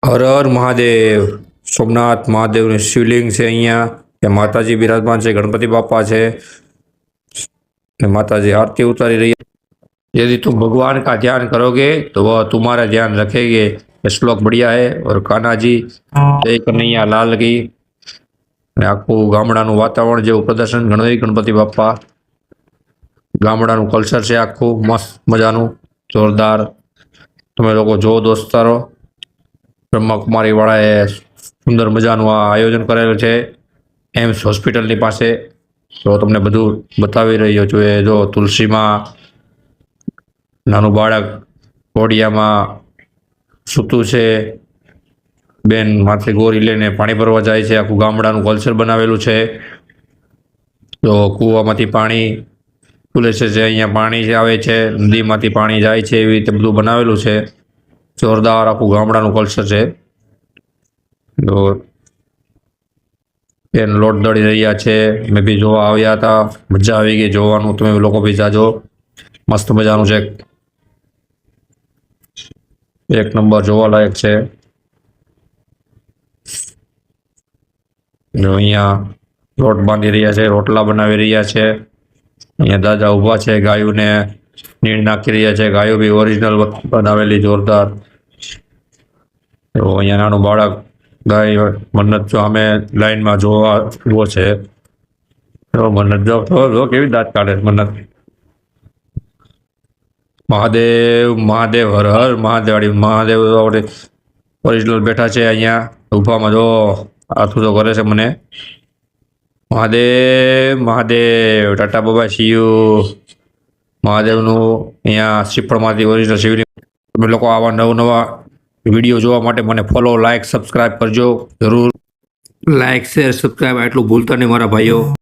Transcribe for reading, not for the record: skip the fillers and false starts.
હર હર મહાદેવ. સોમનાથ મહાદેવની શિવલિંગ છે અહીંયા, કે માતાજી બિરાજમાન છે, ગણપતિ બાપા છે ને माताजी आरती उतारी रही है। यदि तुम भगवान का ध्यान करोगे तो वह तुम्हारा ध्यान रखेंगे। ये श्लोक बढ़िया है। और कान्हा जी जय कन्हैया लाल की। आखू गामडाનું વાતાવરણ જેવું પ્રદર્શન ગણપતિ બાપા, ગામડાનું કલ્ચર છે આખું મસ્ત મજાનું જોરદાર। તમે લોકો જો દોસ્તારો, બ્રહ્માકુમારી વાળાએ સુંદર મજાનું આ આયોજન કરેલું છે એમ્સ હોસ્પિટલની પાસે। તો તમને બધું બતાવી રહ્યો છું। એ જો તુલસીમાં નાનું બાળક ઘોડિયામાં સૂતું છે, બેન માથે ગોરી લઈને પાણી ભરવા જાય છે। આખું ગામડાનું કલ્ચર બનાવેલું છે। તો કૂવામાંથી પાણી ખુલે છે, અહીંયા પાણી આવે છે, નદીમાંથી પાણી જાય છે, એવી રીતે બધું બનાવેલું છે। જોરદાર આખું ગામડાનું કલ્ચર છે। તો બેન લોટ દળી રહ્યા છે, મેં બી જોવા આવ્યા હતા, મજા આવી ગઈ જોવાનું। તમે લોકો બી જાજો, મસ્ત મજાનું છે, એક નંબર જોવાલાયક છે। જો અહીંયા લોટ બાંધી રહ્યા છે, રોટલા બનાવી રહ્યા છે। અહીંયા દાદા ઊભા છે, ગાયોને નીણ નાખી રહ્યા છે। ગાયો બી ઓરિજિનલ બનાવેલી જોરદાર। તો અહીંયા નાનું બાળક ગાય મન્નત જો અમે લાઈનમાં જોવા ઉભો છે। તો મન્નત જો કેવી દાંત કાઢે મન્નત। મહાદેવ મહાદેવ હર હર મહાદેવ। મહાદેવ આપણે ઓરિજિનલ બેઠા છે અહીંયા ઊભામાં, જો આથું તો કરે છે મને। મહાદેવ મહાદેવ, ટાટા બાબા શિવ મહાદેવનું અહીંયા શ્રીફળમાંથી ઓરિજિનલ શિવલિંગ। તમે લોકો આવા નવા વિડીયો જોવા માટે મને ફોલો, લાઇક, સબસ્ક્રાઇબ કરજો જરૂર। લાઇક, શેર, સબસ્ક્રાઇબ એટલું ભૂલતા નહીં મારા ભાઈઓ।